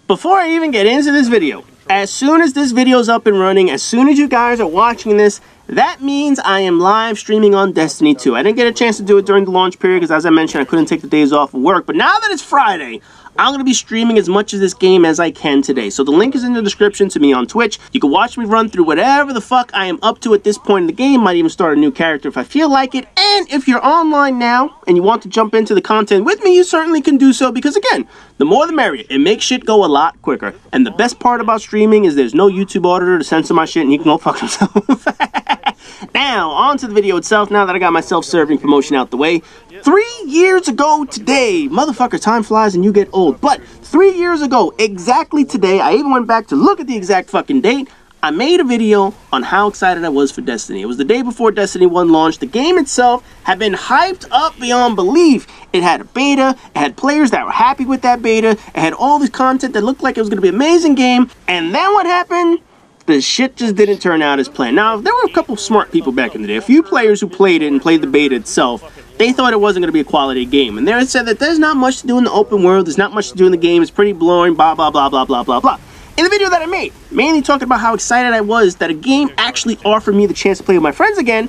Before I even get into this video, as soon as this video is up and running, as soon as you guys are watching this, that means I am live streaming on Destiny 2. I didn't get a chance to do it during the launch period because, as I mentioned, I couldn't take the days off of work. But now that it's Friday, I'm going to be streaming as much of this game as I can today. So the link is in the description to me on Twitch. You can watch me run through whatever the fuck I am up to at this point in the game. Might even start a new character if I feel like it. And if you're online now and you want to jump into the content with me, you certainly can do so. Because again, the more the merrier. It makes shit go a lot quicker. And the best part about streaming is there's no YouTube auditor to censor my shit and he can go fuck himself. Now, on to the video itself, now that I got my self-serving promotion out the way. 3 years ago today, motherfucker, time flies and you get old. But 3 years ago, exactly today, I even went back to look at the exact fucking date. I made a video on how excited I was for Destiny. It was the day before Destiny 1 launched. The game itself had been hyped up beyond belief. It had a beta, it had players that were happy with that beta, it had all this content that looked like it was going to be an amazing game. And then what happened? The shit just didn't turn out as planned. Now, there were a couple of smart people back in the day. A few players who played it and played the beta itself, they thought it wasn't going to be a quality game. And they said that there's not much to do in the open world, there's not much to do in the game, it's pretty boring, blah, blah, blah, blah, blah, blah, blah. In the video that I made, mainly talking about how excited I was that a game actually offered me the chance to play with my friends again,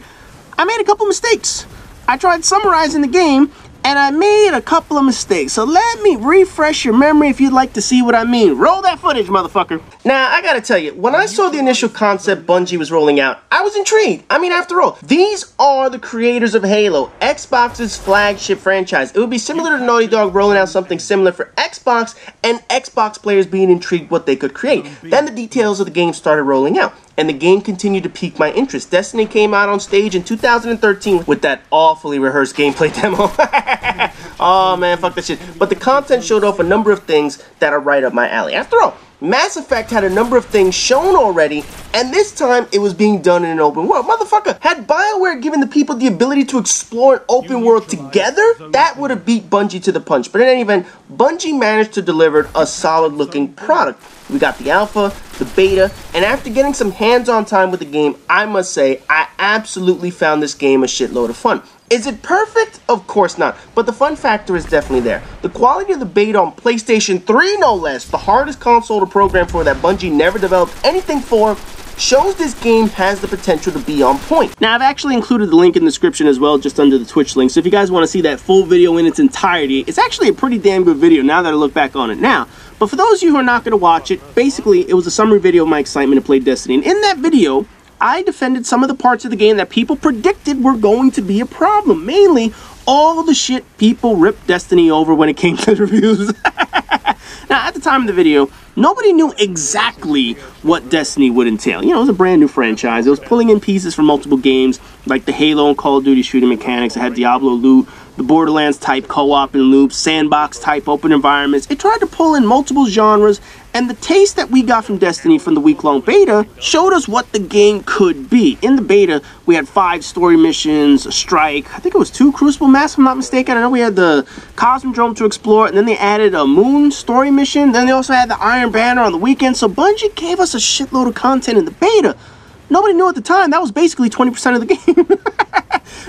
I made a couple mistakes. I tried summarizing the game, and I made a couple of mistakes. So let me refresh your memory if you'd like to see what I mean. Roll that footage, motherfucker. Now, I gotta tell you, when I saw the initial concept Bungie was rolling out, I was intrigued. I mean, after all, these are the creators of Halo, Xbox's flagship franchise. It would be similar to Naughty Dog rolling out something similar for Xbox, and Xbox players being intrigued what they could create. Then the details of the game started rolling out, and the game continued to pique my interest. Destiny came out on stage in 2013 with that awfully rehearsed gameplay demo. Oh man, fuck that shit. But the content showed off a number of things that are right up my alley. After all, Mass Effect had a number of things shown already, and this time it was being done in an open world. Motherfucker, had BioWare given the people the ability to explore an open world together, that would have beat Bungie to the punch. But in any event, Bungie managed to deliver a solid looking product. We got the alpha, the beta, and after getting some hands-on time with the game, I must say, I absolutely found this game a shitload of fun. Is it perfect? Of course not, but the fun factor is definitely there. The quality of the beta on PlayStation 3, no less, the hardest console to program for that Bungie never developed anything for, shows this game has the potential to be on point. Now, I've actually included the link in the description as well, just under the Twitch link, so if you guys want to see that full video in its entirety, it's actually a pretty damn good video now that I look back on it now. But for those of you who are not going to watch it, basically, it was a summary video of my excitement to play Destiny, and in that video, I defended some of the parts of the game that people predicted were going to be a problem. Mainly, all the shit people ripped Destiny over when it came to the reviews. Now, at the time of the video, nobody knew exactly what Destiny would entail. You know, it was a brand new franchise. It was pulling in pieces from multiple games, like the Halo and Call of Duty shooting mechanics. It had Diablo loot, the Borderlands type co-op and loops, sandbox type open environments. It tried to pull in multiple genres, and the taste that we got from Destiny from the week-long beta showed us what the game could be. In the beta, we had 5 story missions, a strike, I think it was 2 Crucible masks, if I'm not mistaken. I know we had the Cosmodrome to explore, and then they added a Moon story mission. Then they also had the Iron Banner on the weekend. So Bungie gave us a shitload of content in the beta. Nobody knew at the time that was basically 20% of the game.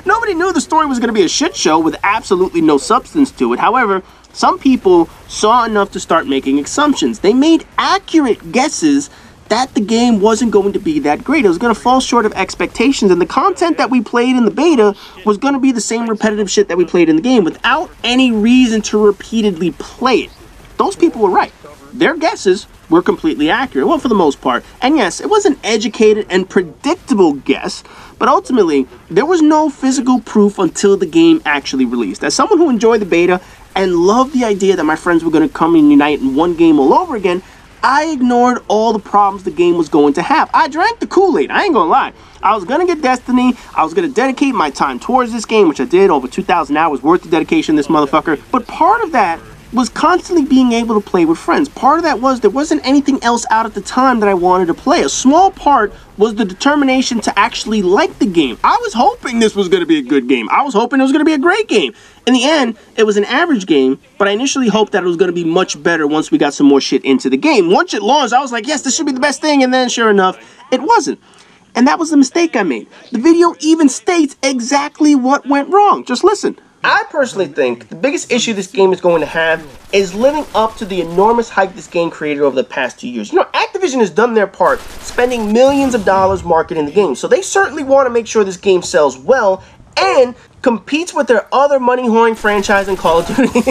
Nobody knew the story was going to be a shit show with absolutely no substance to it. However, some people saw enough to start making assumptions. They made accurate guesses that the game wasn't going to be that great. It was going to fall short of expectations, and the content that we played in the beta was going to be the same repetitive shit that we played in the game without any reason to repeatedly play it. Those people were right. Their guesses were completely accurate, well, for the most part. And yes, it was an educated and predictable guess, but ultimately, there was no physical proof until the game actually released. As someone who enjoyed the beta and loved the idea that my friends were going to come and unite in one game all over again, I ignored all the problems the game was going to have. I drank the Kool-Aid, I ain't gonna lie. I was gonna get Destiny, I was gonna dedicate my time towards this game, which I did, over 2,000 hours worth of dedication to this motherfucker. But part of that was constantly being able to play with friends. Part of that was there wasn't anything else out at the time that I wanted to play. A small part was the determination to actually like the game. I was hoping this was going to be a good game. I was hoping it was going to be a great game. In the end, it was an average game, but I initially hoped that it was going to be much better once we got some more shit into the game. Once it launched, I was like, yes, this should be the best thing, and then sure enough, it wasn't. And that was the mistake I made. The video even states exactly what went wrong. Just listen. I personally think the biggest issue this game is going to have is living up to the enormous hype this game created over the past 2 years. You know, Activision has done their part, spending millions of dollars marketing the game, so they certainly want to make sure this game sells well and competes with their other money-whoring franchise in Call of Duty.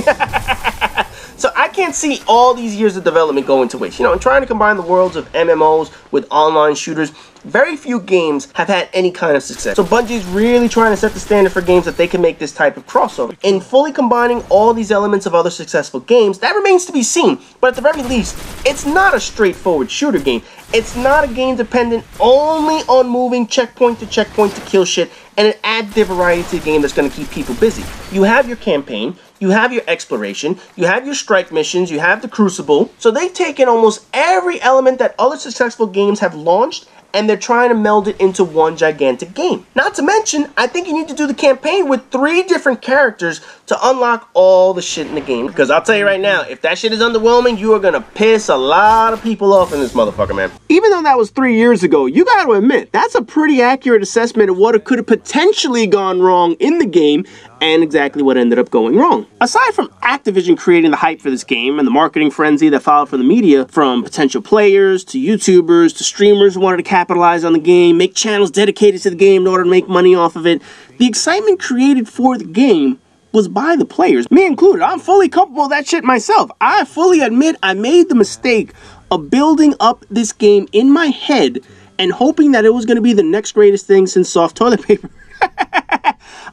So I can't see all these years of development going to waste. You know, in trying to combine the worlds of MMOs with online shooters, very few games have had any kind of success. So Bungie's really trying to set the standard for games that they can make this type of crossover. In fully combining all these elements of other successful games, that remains to be seen. But at the very least, it's not a straightforward shooter game. It's not a game dependent only on moving checkpoint to checkpoint to kill shit, and it adds the variety to the game that's going to keep people busy. You have your campaign, you have your exploration, you have your strike missions, you have the Crucible. So they've taken almost every element that other successful games have launched, and they're trying to meld it into one gigantic game. Not to mention, I think you need to do the campaign with 3 different characters to unlock all the shit in the game. Because I'll tell you right now, if that shit is underwhelming, you are gonna piss a lot of people off in this motherfucker, man. Even though that was 3 years ago, you gotta admit, that's a pretty accurate assessment of what could have potentially gone wrong in the game, and exactly what ended up going wrong. Aside from Activision creating the hype for this game and the marketing frenzy that followed from the media, from potential players to YouTubers to streamers who wanted to capitalize on the game, make channels dedicated to the game in order to make money off of it, the excitement created for the game was by the players, me included. I'm fully culpable of that shit myself. I fully admit I made the mistake of building up this game in my head and hoping that it was going to be the next greatest thing since soft toilet paper.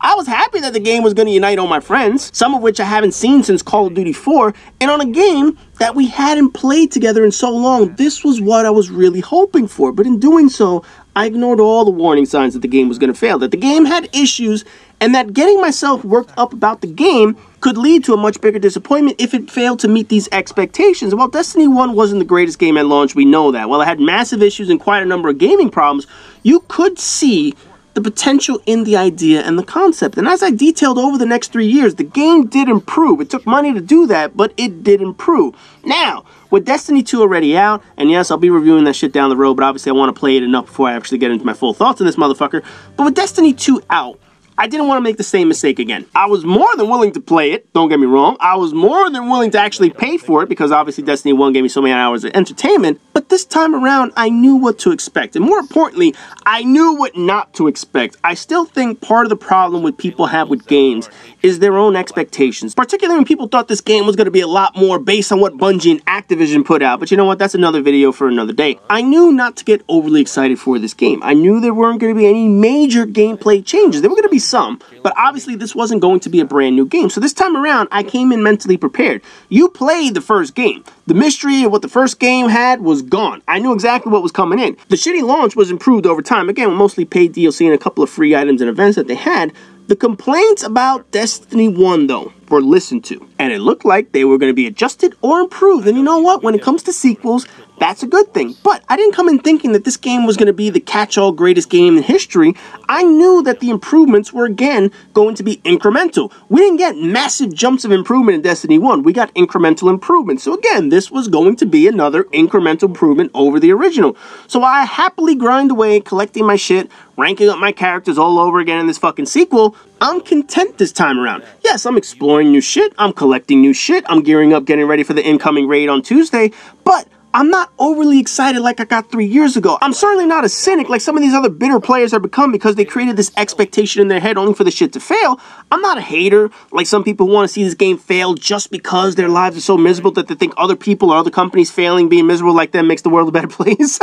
I was happy that the game was going to unite all my friends, some of which I haven't seen since Call of Duty 4, and on a game that we hadn't played together in so long. This was what I was really hoping for, but in doing so, I ignored all the warning signs that the game was going to fail, that the game had issues, and that getting myself worked up about the game could lead to a much bigger disappointment if it failed to meet these expectations. While Destiny 1 wasn't the greatest game at launch, we know that. While it had massive issues and quite a number of gaming problems, you could see the potential in the idea and the concept. And as I detailed over the next 3 years, the game did improve. It took money to do that, but it did improve. Now, with Destiny 2 already out, and yes, I'll be reviewing that shit down the road, but obviously I want to play it enough before I actually get into my full thoughts on this motherfucker. But with Destiny 2 out, I didn't want to make the same mistake again. I was more than willing to play it, don't get me wrong. I was more than willing to actually pay for it because obviously Destiny 1 gave me so many hours of entertainment. But this time around, I knew what to expect. And more importantly, I knew what not to expect. I still think part of the problem with people have with games is their own expectations. Particularly when people thought this game was going to be a lot more based on what Bungie and Activision put out. But you know what? That's another video for another day. I knew not to get overly excited for this game. I knew there weren't going to be any major gameplay changes. There were going to be some, but obviously this wasn't going to be a brand new game. So this time around, I came in mentally prepared. You played the first game. The mystery of what the first game had was gone. I knew exactly what was coming in. The shitty launch was improved over time. Again, with mostly paid DLC and a couple of free items and events that they had. The complaints about Destiny 1, though, were listened to. And it looked like they were going to be adjusted or improved. And you know what? When it comes to sequels, that's a good thing. But I didn't come in thinking that this game was going to be the catch-all greatest game in history. I knew that the improvements were, again, going to be incremental. We didn't get massive jumps of improvement in Destiny 1. We got incremental improvements. So again, this was going to be another incremental improvement over the original. So I happily grind away, collecting my shit, ranking up my characters all over again in this fucking sequel. I'm content this time around. Yes, I'm exploring new shit. I'm collecting new shit. I'm gearing up, getting ready for the incoming raid on Tuesday. But I'm not overly excited like I got 3 years ago. I'm certainly not a cynic like some of these other bitter players have become because they created this expectation in their head only for the shit to fail. I'm not a hater like some people who want to see this game fail just because their lives are so miserable that they think other people or other companies failing, being miserable like them makes the world a better place.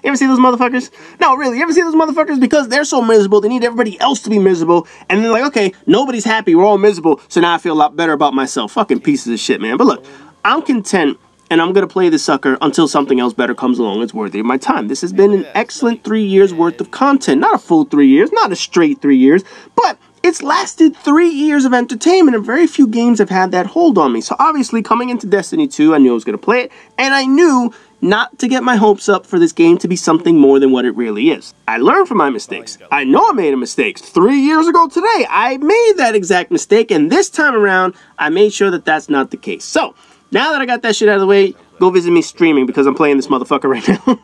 You ever see those motherfuckers? No, really, you ever see those motherfuckers? Because they're so miserable, they need everybody else to be miserable, and they're like, okay, nobody's happy, we're all miserable, so now I feel a lot better about myself. Fucking pieces of shit, man. But look, I'm content, and I'm going to play this sucker until something else better comes along that's worthy of my time. This has been an excellent 3 years worth of content. Not a full 3 years, not a straight 3 years, but it's lasted 3 years of entertainment, and very few games have had that hold on me. So obviously, coming into Destiny 2, I knew I was going to play it, and I knew not to get my hopes up for this game to be something more than what it really is. I learned from my mistakes. I know I made a mistake. 3 years ago today, I made that exact mistake, and this time around, I made sure that that's not the case. So, now that I got that shit out of the way, go visit me streaming because I'm playing this motherfucker right now.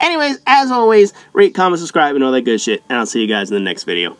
Anyways, as always, rate, comment, subscribe, and all that good shit, and I'll see you guys in the next video.